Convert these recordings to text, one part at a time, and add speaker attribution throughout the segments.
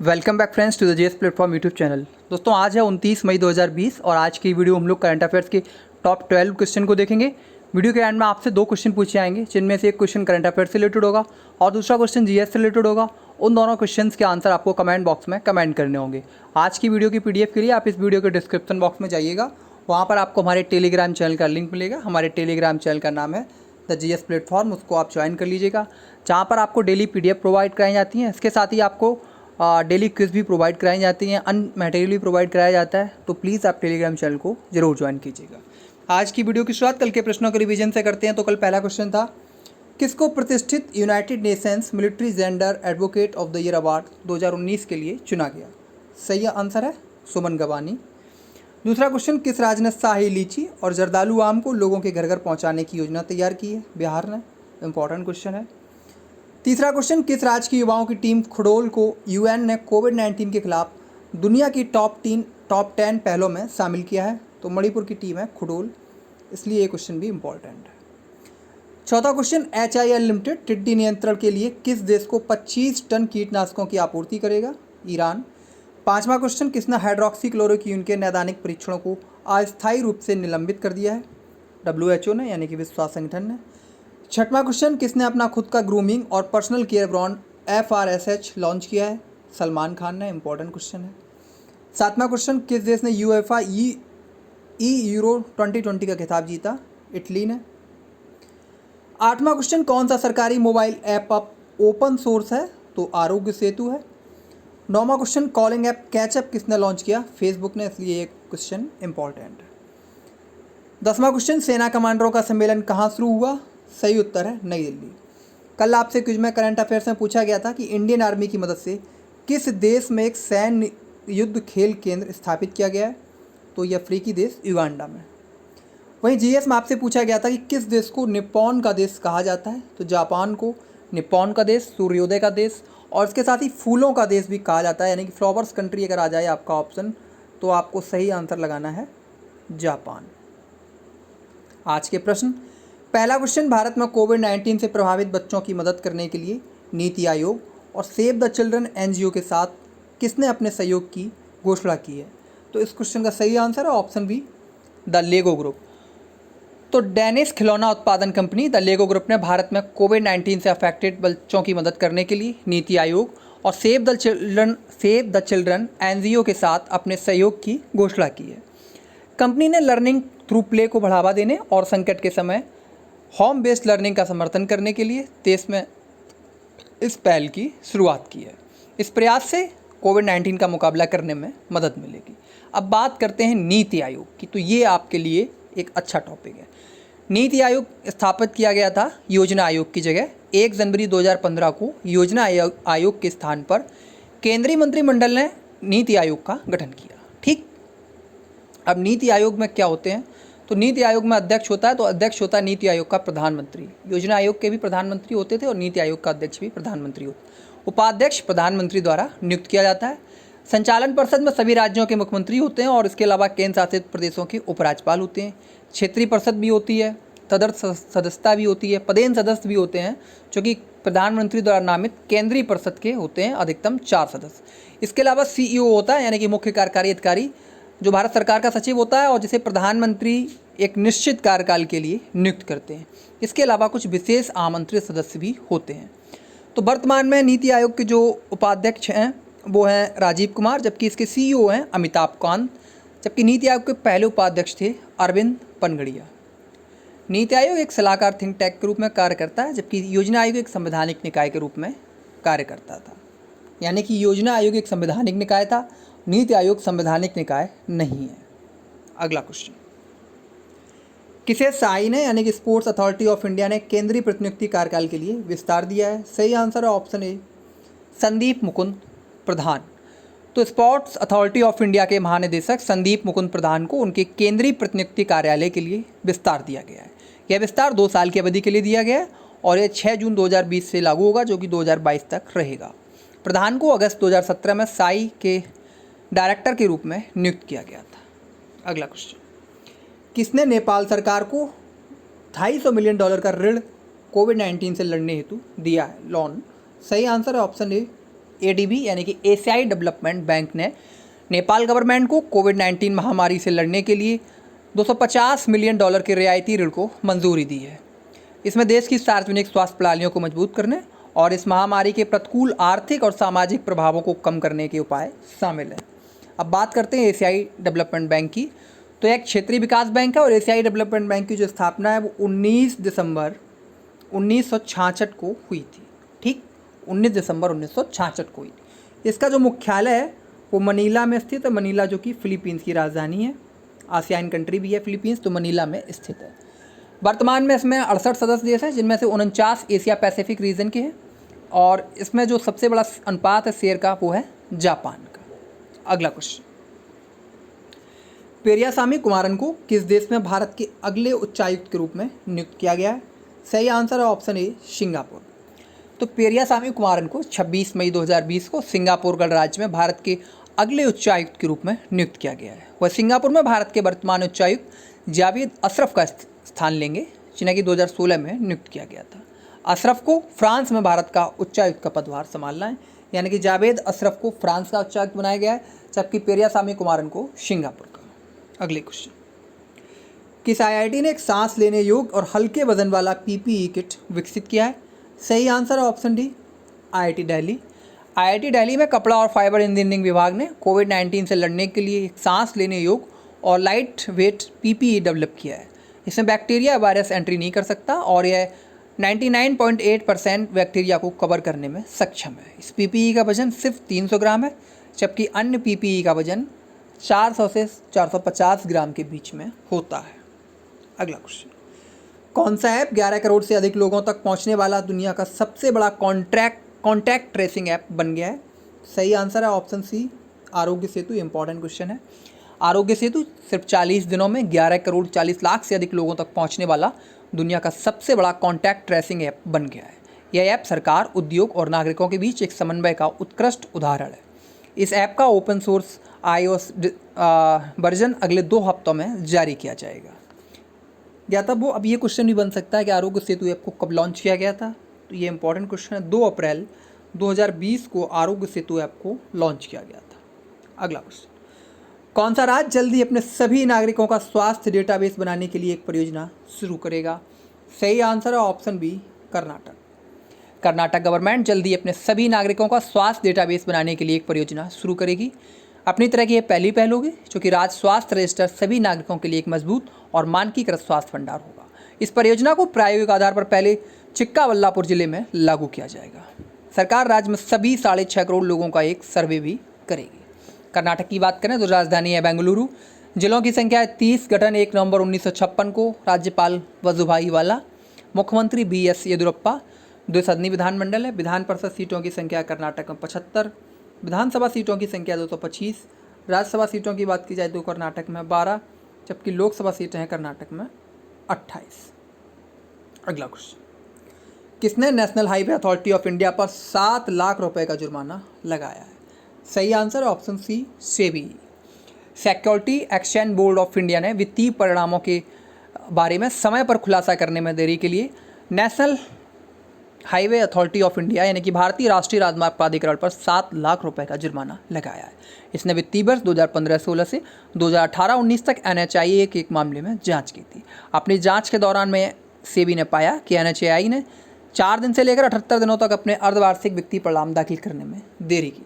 Speaker 1: Welcome back friends to the JS platform YouTube channel. दोस्तों आज है 29 मई 2020 और आज की वीडियो हम लोग करंट अफेयर्स के टॉप 12 क्वेश्चन को देखेंगे। वीडियो के एंड में आपसे दो क्वेश्चन पूछे आएंगे, जिनमें से एक क्वेश्चन करंट अफेयर्स से रिलेटेड होगा और दूसरा क्वेश्चन जीएस से रिलेटेड होगा। उन दोनों क्वेश्चन के आंसर आपको कमेंट बॉक्स में कमेंट करने होंगे। आज की वीडियो की PDF के लिए आप इस वीडियो के डिस्क्रिप्शन बॉक्स में जाइएगा, वहाँ पर आपको हमारे टेलीग्राम चैनल का लिंक मिलेगा। हमारे टेलीग्राम चैनल का नाम है द जीएस प्लेटफॉर्म, उसको आप ज्वाइन कर लीजिएगा, जहाँ पर आपको डेली PDF प्रोवाइड कराई जाती हैं। इसके साथ ही आपको डेली क्विज भी प्रोवाइड कराई जाती हैं, अन मटेरियल भी प्रोवाइड कराया जाता है। तो प्लीज़ आप टेलीग्राम चैनल को जरूर ज्वाइन कीजिएगा। आज की वीडियो की शुरुआत कल के प्रश्नों के रिवीजन से करते हैं। तो कल पहला क्वेश्चन था, किसको प्रतिष्ठित United Nations military gender advocate of the year award 2019 के लिए चुना गया? सही आंसर है सुमन गवानी। दूसरा क्वेश्चन, किस राज्य ने शाही लीची और जर्दालू आम को लोगों के घर घर पहुंचाने की योजना तैयार की है? बिहार ने। इंपॉर्टेंट क्वेश्चन है। तीसरा क्वेश्चन, किस राज्य की युवाओं की टीम खुडोल को UN ने कोविड-19 के खिलाफ दुनिया की टॉप 10 पहलों में शामिल किया है? तो मणिपुर की टीम है खुडोल, इसलिए ये क्वेश्चन भी इम्पॉर्टेंट है। चौथा क्वेश्चन, HIL लिमिटेड टिड्डी नियंत्रण के लिए किस देश को 25 टन कीटनाशकों की आपूर्ति करेगा? ईरान। पांचवा क्वेश्चन, किसने हाइड्रोक्सीक्लोरोक्वीन के नैदानिक परीक्षणों को अस्थायी रूप से निलंबित कर दिया है? WHO ने, यानी कि विश्व स्वास्थ्य संगठन ने। छठवां क्वेश्चन, किसने अपना खुद का ग्रूमिंग और personal care brand FRSH launch किया है? सलमान खान ने। इंपॉर्टेंट क्वेश्चन है। सातवां क्वेश्चन, किस देश ने UEFA यूरो 2020 का खिताब जीता? इटली ने। आठवां क्वेश्चन, कौन सा सरकारी मोबाइल ऐप ओपन सोर्स है? तो आरोग्य सेतु है। नौवां क्वेश्चन, कॉलिंग ऐप कैचअप किसने लॉन्च किया? फेसबुक ने, इसलिए ये क्वेश्चन इंपॉर्टेंट है। 10वां क्वेश्चन, सेना कमांडरों का सम्मेलन कहाँ शुरू हुआ? सही उत्तर है नई दिल्ली। कल आपसे क्विज में करंट अफेयर्स में पूछा गया था कि इंडियन आर्मी की मदद से किस देश में एक सैन्य युद्ध खेल केंद्र स्थापित किया गया है? तो यह अफ्रीकी देश युगांडा में। वहीं GS में आपसे पूछा गया था कि किस देश को निप्पॉन का देश कहा जाता है? तो जापान को निप्पॉन का देश, सूर्योदय का देश और इसके साथ ही फूलों का देश भी कहा जाता है, यानी कि फ्लावर्स कंट्री अगर आ जाए आपका ऑप्शन, तो आपको सही आंसर लगाना है जापान। आज के प्रश्न, पहला क्वेश्चन, भारत में कोविड-19 से प्रभावित बच्चों की मदद करने के लिए नीति आयोग और सेव द चिल्ड्रन NGO के साथ किसने अपने सहयोग की घोषणा की है? तो इस क्वेश्चन का सही आंसर है option B, the Lego group. तो डेनिश खिलौना उत्पादन कंपनी द लेगो ग्रुप ने भारत में कोविड-19 से अफेक्टेड बच्चों की मदद करने के लिए नीति आयोग और सेव द चिल्ड्रन NGO के साथ अपने सहयोग की घोषणा की है। कंपनी ने लर्निंग थ्रू प्ले को बढ़ावा देने और संकट के समय होम बेस्ड लर्निंग का समर्थन करने के लिए देश में इस पहल की शुरुआत की है। इस प्रयास से कोविड-19 का मुकाबला करने में मदद मिलेगी। अब बात करते हैं नीति आयोग की, तो ये आपके लिए एक अच्छा टॉपिक है। नीति आयोग स्थापित किया गया था योजना आयोग की जगह। 1 जनवरी 2015 को योजना आयोग के स्थान पर केंद्रीय मंत्रिमंडल ने नीति आयोग का गठन किया। ठीक, अब नीति आयोग में क्या होते हैं? तो नीति आयोग में अध्यक्ष होता है, तो अध्यक्ष होता है नीति आयोग का प्रधानमंत्री। योजना आयोग के भी प्रधानमंत्री होते थे और नीति आयोग का अध्यक्ष भी प्रधानमंत्री होते। उपाध्यक्ष प्रधानमंत्री द्वारा नियुक्त किया जाता है। संचालन परिषद में सभी राज्यों के मुख्यमंत्री होते हैं और इसके अलावा केंद्र शासित प्रदेशों के उपराज्यपाल होते हैं। क्षेत्रीय परिषद भी होती है, तदर्थ सदस्यता भी होती है, पदेन सदस्य भी होते हैं, जो कि प्रधानमंत्री द्वारा नामित केंद्रीय परिषद के होते हैं, अधिकतम 4 सदस्य। इसके अलावा CEO होता है, यानी कि मुख्य कार्यकारी अधिकारी, जो भारत सरकार का सचिव होता है और जिसे प्रधानमंत्री एक निश्चित कार्यकाल के लिए नियुक्त करते हैं। इसके अलावा कुछ विशेष आमंत्रित सदस्य भी होते हैं। तो वर्तमान में नीति आयोग के जो उपाध्यक्ष हैं वो हैं राजीव कुमार, जबकि इसके CEO हैं अमिताभ कांत, जबकि नीति आयोग के पहले उपाध्यक्ष थे अरविंद पनगड़िया। नीति आयोग एक सलाहकार थिंक टैंक के रूप में कार्य करता है, जबकि योजना आयोग एक संवैधानिक निकाय के रूप में कार्य करता था। यानी कि योजना आयोग एक संवैधानिक निकाय था, नीति आयोग संवैधानिक निकाय नहीं है। अगला क्वेश्चन, किसे साई ने, यानी कि स्पोर्ट्स अथॉरिटी ऑफ इंडिया ने केंद्रीय प्रतिनियुक्ति कार्यकाल के लिए विस्तार दिया है? सही आंसर है ऑप्शन ए, संदीप मुकुंद प्रधान। तो स्पोर्ट्स अथॉरिटी ऑफ इंडिया के महानिदेशक संदीप मुकुंद प्रधान को उनके केंद्रीय प्रतिनियुक्ति कार्यालय के लिए विस्तार दिया गया है। यह विस्तार 2 साल की अवधि के लिए दिया गया है और यह 6 जून 2020 से लागू होगा, जो कि 2022 तक रहेगा। प्रधान को अगस्त 2017 में साई के डायरेक्टर के रूप में नियुक्त किया गया था। अगला क्वेश्चन, किसने नेपाल सरकार को $250 मिलियन का ऋण कोविड-19 से लड़ने हेतु दिया है? लोन। सही आंसर है ऑप्शन ए, ADB यानी कि एशियाई डेवलपमेंट बैंक ने नेपाल गवर्नमेंट को कोविड-19 महामारी से लड़ने के लिए $250 मिलियन के रियायती ऋण को मंजूरी दी है। इसमें देश की सार्वजनिक स्वास्थ्य प्रणालियों को मजबूत करने और इस महामारी के प्रतिकूल आर्थिक और सामाजिक प्रभावों को कम करने के उपाय शामिल हैं। अब बात करते हैं एशियाई डेवलपमेंट बैंक की। तो एक क्षेत्रीय विकास बैंक है और एशियाई डेवलपमेंट बैंक की जो स्थापना है वो 19 दिसंबर 1966 को हुई थी। ठीक, 19 दिसंबर 1966 को हुई थी। इसका जो मुख्यालय है वो मनीला में स्थित है। मनीला जो कि फिलीपींस की राजधानी है, आसियान कंट्री भी है फिलीपींस, तो मनीला में स्थित है। वर्तमान में इसमें 68 सदस्य देश हैं, जिनमें से 49 एशिया पैसिफिक रीजन के हैं और इसमें जो सबसे बड़ा अनुपात है शेयर का वो है जापान का। अगला क्वेश्चन, पेरियासामी कुमारन को किस देश में भारत के अगले उच्चायुक्त के रूप में नियुक्त किया गया है? सही आंसर है ऑप्शन ए, सिंगापुर। तो पेरियासामी कुमारन को 26 मई 2020 को सिंगापुर गणराज्य में भारत के अगले उच्चायुक्त के रूप में नियुक्त किया गया है। वह सिंगापुर में भारत के वर्तमान उच्चायुक्त जावेद अशरफ का स्थान लेंगे, जिन्हें कि 2016 में नियुक्त किया गया था। अशरफ को फ्रांस में भारत का उच्चायुक्त का पदभार संभालना है, यानी कि जावेद अशरफ को फ्रांस का उच्चायुक्त बनाया गया है, जबकि पेरियासामी कुमारन को सिंगापुर का। अगले क्वेश्चन, किस IIT ने एक सांस लेने योग्य और हल्के वजन वाला PPE किट विकसित किया है? सही आंसर है option D, IIT Delhi. IIT Delhi में कपड़ा और फाइबर इंजीनियरिंग विभाग ने कोविड-19 से लड़ने के लिए एक सांस लेने योग्य और लाइट वेट PPE डेवलप किया है। इसमें बैक्टीरिया वायरस एंट्री नहीं कर सकता और यह 99.8% बैक्टीरिया को कवर करने में सक्षम है। इस PPE का वजन सिर्फ 300 ग्राम है, जबकि अन्य PPE का वजन 400 से 450 ग्राम के बीच में होता है। अगला क्वेश्चन, कौन सा ऐप 11 करोड़ से अधिक लोगों तक पहुंचने वाला दुनिया का सबसे बड़ा कॉन्टैक्ट ट्रेसिंग ऐप बन गया है? सही आंसर है option C, Aarogya Setu. Important question है। आरोग्य सेतु सिर्फ 40 दिनों में 11 करोड़ 40 लाख से अधिक लोगों तक पहुंचने वाला दुनिया का सबसे बड़ा कॉन्टैक्ट ट्रेसिंग ऐप बन गया है। यह ऐप सरकार, उद्योग और नागरिकों के बीच एक समन्वय का उत्कृष्ट उदाहरण है। इस ऐप का ओपन सोर्स iOS वर्जन अगले 2 हफ्तों में जारी किया जाएगा। या तब वो अब ये क्वेश्चन भी बन सकता है कि आरोग्य सेतु ऐप को कब लॉन्च किया गया था? तो ये इंपॉर्टेंट क्वेश्चन है। 2 अप्रैल 2020 को आरोग्य सेतु ऐप को लॉन्च किया गया था। अगला क्वेश्चन, कौन सा राज्य जल्दी अपने सभी नागरिकों का स्वास्थ्य डेटाबेस बनाने के लिए एक परियोजना शुरू करेगा? सही आंसर है option B, Karnataka. Karnataka government जल्दी अपने सभी नागरिकों का स्वास्थ्य डेटाबेस बनाने के लिए एक परियोजना शुरू करेगी। अपनी तरह की यह पहली पहल होगी, क्योंकि राज्य स्वास्थ्य रजिस्टर सभी नागरिकों के लिए एक मजबूत और मानकीकृत स्वास्थ्य भंडार होगा। इस परियोजना को प्रायोगिक आधार पर पहले चिक्काबल्लापुर जिले में लागू किया जाएगा। सरकार राज्य में सभी 6.5 करोड़ लोगों का एक सर्वे भी करेगी। कर्नाटक की बात करें तो राजधानी है बेंगलुरु। जिलों की संख्या है 30। गठन 1 नवंबर 1956 को। राज्यपाल वजुभाई वाला, मुख्यमंत्री BS येदियुरप्पा। 2 सदनी विधानमंडल है। विधान परिषद सीटों की संख्या कर्नाटक में 75। विधानसभा सीटों की संख्या 225। राज्यसभा सीटों की बात की जाए तो कर्नाटक में 12, जबकि लोकसभा सीटें हैं कर्नाटक में 28। अगला क्वेश्चन, किसने National Highway Authority of India पर 7 लाख रुपए का जुर्माना लगाया है? सही answer option C, SEBI. Security exchange board of India ने वित्तीय परिणामों के बारे में समय पर खुलासा करने में देरी के लिए national Highway Authority of India यानी कि भारतीय राष्ट्रीय राजमार्ग प्राधिकरण पर 7 लाख रुपए का जुर्माना लगाया है। इसने वित्तीय वर्ष 2015-16 से 2018-19 तक NHAI के एक मामले में जांच की थी। अपनी जांच के दौरान में सेबी ने पाया कि NHAI ने 4 दिन से लेकर 78 दिनों तक अपने अर्धवार्षिक वित्तीय परिणाम दाखिल करने में देरी की थी।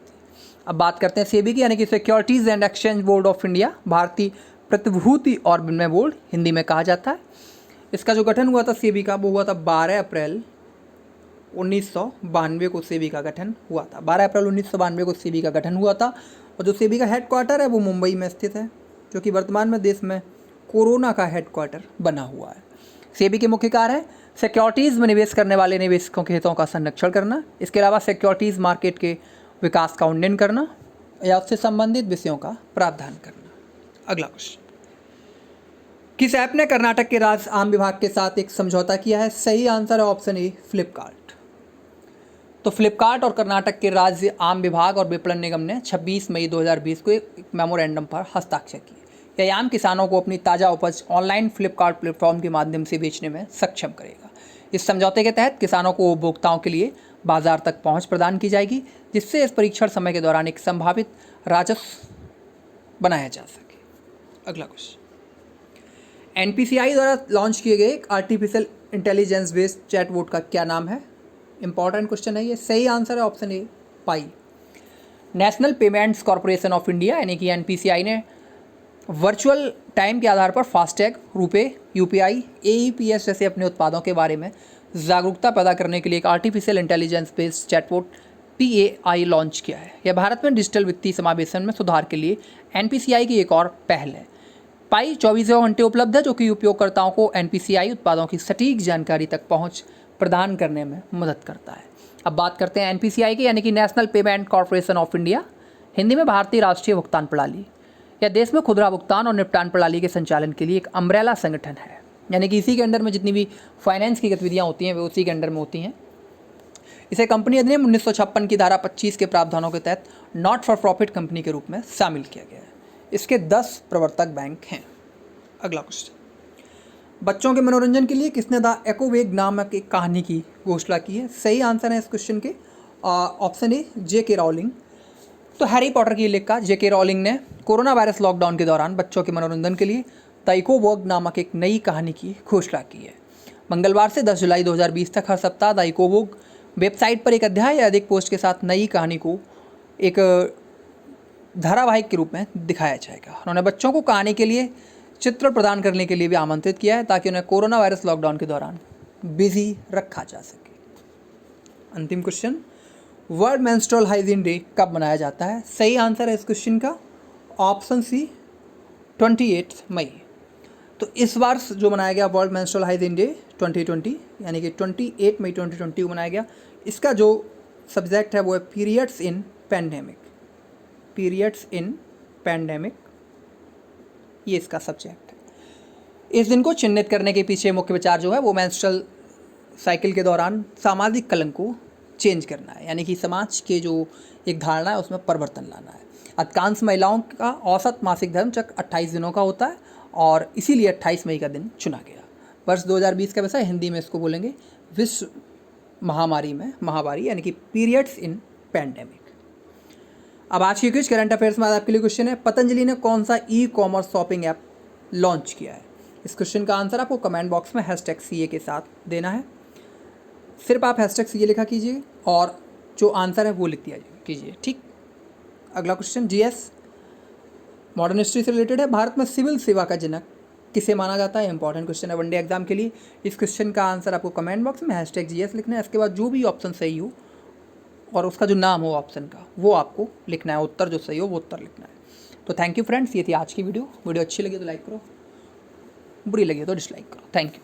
Speaker 1: अब बात करते हैं सेबी की, यानी कि securities and exchange board of India, भारतीय प्रतिभूति और विनिमय बोर्ड हिंदी में कहा जाता है। इसका जो गठन हुआ था सेबी का, वो हुआ था 12 अप्रैल 1992 को सेबी का गठन हुआ था। 12 अप्रैल 1992 को सेबी का गठन हुआ था और जो सेबी का हेडक्वार्टर है वो मुंबई में स्थित है, जो कि वर्तमान में देश में कोरोना का हेडक्वार्टर बना हुआ है। सेबी के मुख्य कार्य है सिक्योरिटीज़ में निवेश करने वाले निवेशकों के हितों का संरक्षण करना, इसके अलावा सिक्योरिटीज़ मार्केट के विकास का उन्नयन करना या उससे संबंधित विषयों का प्रावधान करना। अगला क्वेश्चन, किस ऐप ने कर्नाटक के राज्य आम विभाग के साथ एक समझौता किया है? सही आंसर है ऑप्शन ए, फ्लिपकार्ट। तो फ्लिपकार्ट और कर्नाटक के राज्य आम विभाग और विपणन निगम ने 26 मई 2020 को एक मेमोरेंडम पर हस्ताक्षर किए। यह आम किसानों को अपनी ताज़ा उपज ऑनलाइन फ्लिपकार्ट प्लेटफॉर्म के माध्यम से बेचने में सक्षम करेगा। इस समझौते के तहत किसानों को उपभोक्ताओं के लिए बाजार तक पहुंच प्रदान की जाएगी, जिससे इस परीक्षण समय के दौरान एक संभावित राजस्व बनाया जा सके। अगला क्वेश्चन, एनपीसीआई द्वारा लॉन्च किए गए एक आर्टिफिशियल इंटेलिजेंस बेस्ड चैटबॉट का क्या नाम है? इंपॉर्टेंट क्वेश्चन है ये। सही आंसर है option A, pi. National payments corporation of India यानी कि एनपीसीआई ने वर्चुअल टाइम के आधार पर फास्टैग, रुपे, यूपीआई, एईपीएस जैसे अपने उत्पादों के बारे में जागरूकता पैदा करने के लिए एक artificial intelligence based chatbot PAI launch किया है। यह भारत में डिजिटल वित्तीय समावेशन में सुधार के लिए एनपीसीआई की एक और पहल है। पाई 24 घंटे उपलब्ध है, जो कि उपयोगकर्ताओं को एनपीसीआई उत्पादों की सटीक जानकारी तक पहुंच प्रदान करने में मदद करता है। अब बात करते हैं एनपीसीआई की, यानी कि national payment corporation of India, Hindi में भारतीय राष्ट्रीय भुगतान प्रणाली। यह देश में खुदरा भुगतान और निपटान प्रणाली के संचालन के लिए एक अम्ब्रेला संगठन है, यानी कि इसी के अंडर में जितनी भी फाइनेंस की गतिविधियाँ होती हैं वे उसी के अंडर में होती हैं। इसे कंपनी अधिनियम 1956 की धारा 25 के प्रावधानों के तहत नॉट फॉर प्रॉफिट कंपनी के रूप में शामिल किया गया है। इसके 10 प्रवर्तक बैंक हैं। अगला क्वेश्चन, बच्चों के मनोरंजन के लिए किसने द एक्वेग नामक एक कहानी की घोषणा की है? सही आंसर है इस क्वेश्चन के ऑप्शन ए, जेके रॉलिंग। तो हैरी पॉटर की लेखिका जेके रॉलिंग ने कोरोना वायरस लॉकडाउन के दौरान बच्चों के मनोरंजन के लिए द एक्वेग नामक एक नई कहानी की घोषणा की है। मंगलवार से 10 जुलाई 2020 तक हर सप्ताह द एक्वेग वेबसाइट पर एक अध्याय या अधिक पोस्ट के साथ नई कहानी को एक धारावाहिक के रूप में दिखाया जाएगा। उन्होंने बच्चों को कहानी के लिए चित्र प्रदान करने के लिए भी आमंत्रित किया है, ताकि उन्हें कोरोना वायरस लॉकडाउन के दौरान बिजी रखा जा सके। अंतिम question, world menstrual hygiene day कब मनाया जाता है? सही आंसर है इस क्वेश्चन का ऑप्शन सी, 28 मई। तो इस बार जो मनाया गया वर्ल्ड मेंस्ट्रुअल हाइजीन डे 2020, यानी कि 28 मई 2020 को मनाया गया। इसका जो सब्जेक्ट है वो है पीरियड्स इन पैंडेमिक। पीरियड्स इन पैंडेमिक, ये इसका सब्जेक्ट है। इस दिन को चिन्हित करने के पीछे मुख्य विचार जो है वो मेंस्ट्रुअल साइकिल के दौरान सामाजिक कलंक को चेंज करना है, यानी कि समाज के जो एक धारणा है उसमें परिवर्तन लाना है। अधिकांश महिलाओं का औसत मासिक धर्म चक्र 28 दिनों का होता है और इसीलिए 28 मई का दिन चुना गया। वर्ष 2020 का वैसा हिंदी में इसको बोलेंगे विश्व महामारी यानी कि पीरियड्स इन पैंडेमिक। अब आज की कुछ करंट अफेयर्स में आपके लिए क्वेश्चन है, पतंजलि ने कौन सा e commerce shopping app launch किया है? इस क्वेश्चन का आंसर आपको कमेंट बॉक्स में #CA के साथ देना है। सिर्फ आप #CA लिखा कीजिए और जो आंसर है वो लिख दिया कीजिए, ठीक। अगला क्वेश्चन जीएस मॉडर्न हिस्ट्री से रिलेटेड है। भारत में सिविल सेवा का जनक किसे माना जाता है? इंपॉर्टेंट क्वेश्चन है वनडे एग्जाम के लिए। इस क्वेश्चन का आंसर आपको कमेंट बॉक्स में #GS लिखना है। इसके बाद जो भी ऑप्शन सही हो और उसका जो नाम हो ऑप्शन का वो आपको लिखना है, उत्तर जो सही हो वो उत्तर लिखना है। तो थैंक यू फ्रेंड्स, ये थी आज की वीडियो। वीडियो अच्छी लगी तो लाइक करो, बुरी लगी तो डिसलाइक करो। Thank you.